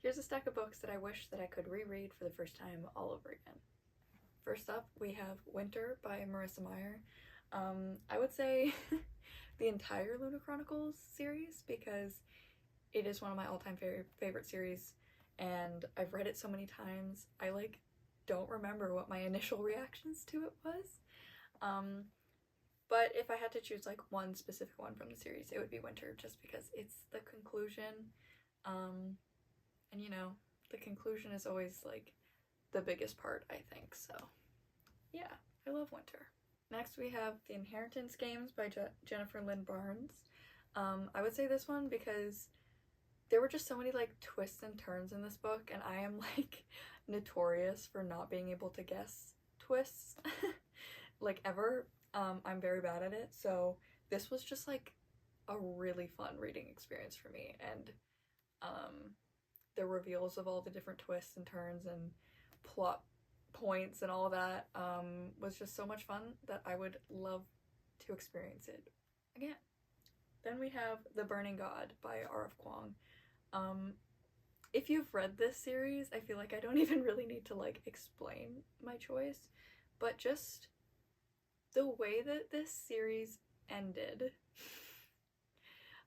Here's a stack of books that I wish that I could reread for the first time all over again. First up, we have Winter by Marissa Meyer. I would say the entire Luna Chronicles series, because it is one of my all-time favorite series, and I've read it so many times. I don't remember what my initial reactions to it was. But if I had to choose one specific one from the series, it would be Winter, just because it's the conclusion. And the conclusion is always the biggest part, I think. So yeah, I love Winter. Next we have The Inheritance Games by Jennifer Lynn Barnes. I would say this one because there were just so many twists and turns in this book, and I am notorious for not being able to guess twists ever. I'm very bad at it, so this was just a really fun reading experience for me, and the reveals of all the different twists and turns and plot points and all that was just so much fun that I would love to experience it again. Then we have The Burning God by R.F. Kuang. If you've read this series, I feel like I don't even really need to explain my choice, but just the way that this series ended,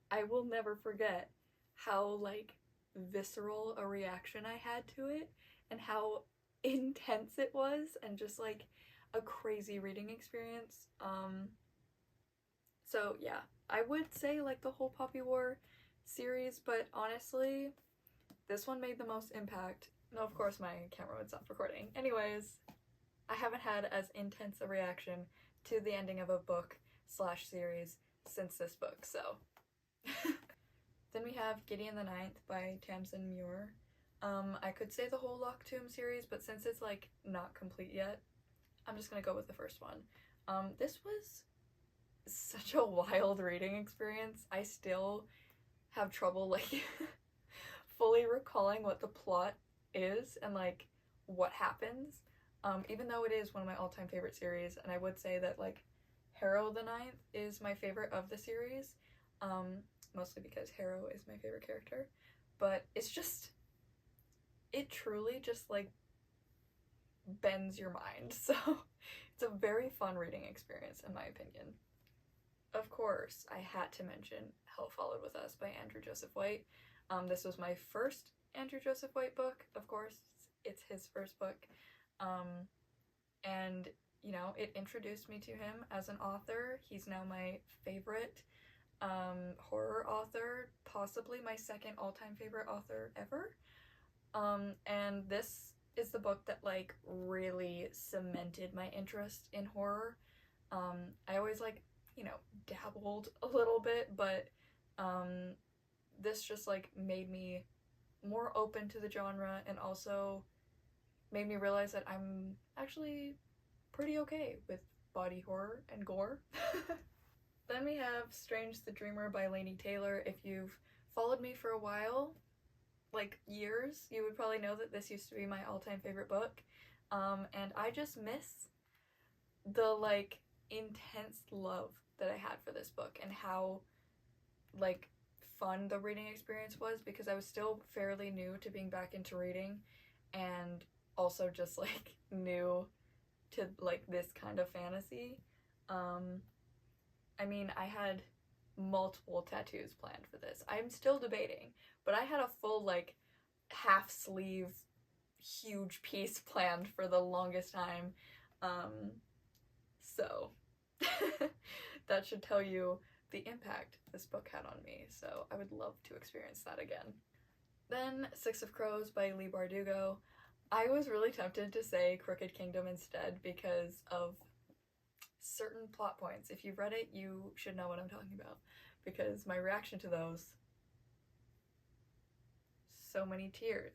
I will never forget how visceral a reaction I had to it, and how intense it was, and just a crazy reading experience. So yeah, I would say the whole Poppy War series, but honestly, this one made the most impact. No, of course my camera would stop recording. Anyways, I haven't had as intense a reaction to the ending of a book / series since this book, so. Then we have Gideon the Ninth by Tamsin Muir. I could say the whole Loch Tomb series, but since it's not complete yet, I'm just gonna go with the first one. This was such a wild reading experience. I still have trouble fully recalling what the plot is and what happens, even though it is one of my all-time favorite series, and I would say that Harrow the Ninth is my favorite of the series, mostly because Harrow is my favorite character, but it's just, it truly just bends your mind, so it's a very fun reading experience in my opinion. Of course, I had to mention Hell Followed With Us by Andrew Joseph White. This was my first Andrew Joseph White book, of course, it's his first book, and it introduced me to him as an author. He's now my favorite horror author, possibly my second all-time favorite author ever, and this is the book that really cemented my interest in horror. I always dabbled a little bit, but this just made me more open to the genre, and also made me realize that I'm actually pretty okay with body horror and gore. Then we have Strange the Dreamer by Laini Taylor. If you've followed me for a while, years, you would probably know that this used to be my all-time favorite book, and I just miss the intense love that I had for this book, and how fun the reading experience was, because I was still fairly new to being back into reading, and also just new to this kind of fantasy. I mean, I had multiple tattoos planned for this. I'm still debating, but I had a full half sleeve huge piece planned for the longest time. So that should tell you the impact this book had on me, so I would love to experience that again. Then Six of Crows by Leigh Bardugo. I was really tempted to say Crooked Kingdom instead because of certain plot points. If you've read it, you should know what I'm talking about, because my reaction to those, so many tears.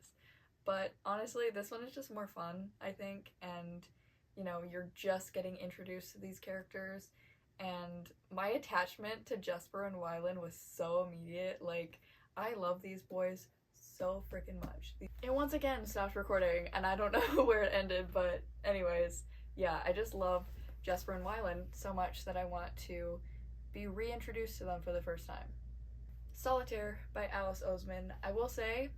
But honestly, this one is just more fun, I think, and you're just getting introduced to these characters, and my attachment to Jesper and Wylan was so immediate. I love these boys so freaking much. It once again stopped recording, and I don't know where it ended, but anyways, yeah, I just love Jesper and Wylan so much that I want to be reintroduced to them for the first time. Solitaire by Alice Oseman. I will say,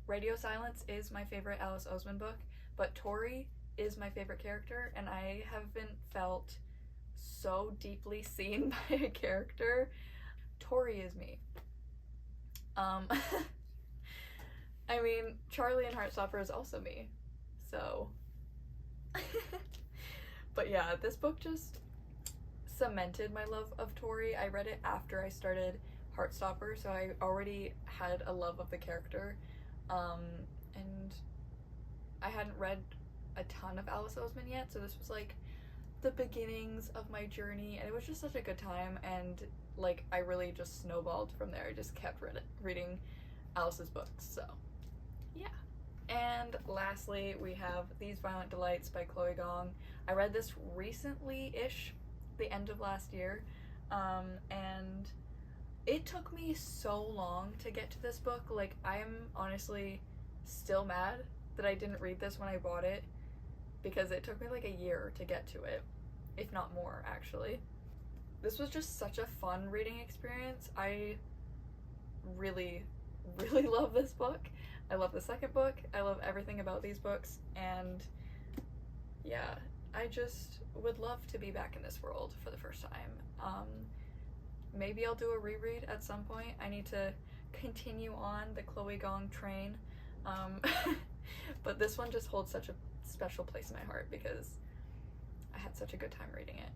Radio Silence is my favorite Alice Oseman book, but Tori is my favorite character, and I haven't felt so deeply seen by a character. Tori is me. I mean, Charlie in Heartstopper is also me, so. But yeah, this book just cemented my love of Tori. I read it after I started Heartstopper, so I already had a love of the character, and I hadn't read a ton of Alice Oseman yet, so this was like the beginnings of my journey, and it was just such a good time, and like I really just snowballed from there. I just kept reading Alice's books, so yeah. And lastly, we have These Violent Delights by Chloe Gong. I read this recently-ish, the end of last year, and it took me so long to get to this book. Like, I'm honestly still mad that I didn't read this when I bought it, because it took me like a year to get to it, if not more, actually. This was just such a fun reading experience. I really, really love this book. I love the second book. I love everything about these books, and yeah, I just would love to be back in this world for the first time. Maybe I'll do a reread at some point. I need to continue on the Chloe Gong train, but this one just holds such a special place in my heart because I had such a good time reading it.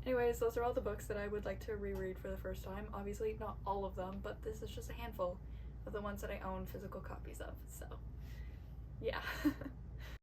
Anyways, those are all the books that I would like to reread for the first time. Obviously not all of them, but this is just a handful of the ones that I own physical copies of, so yeah.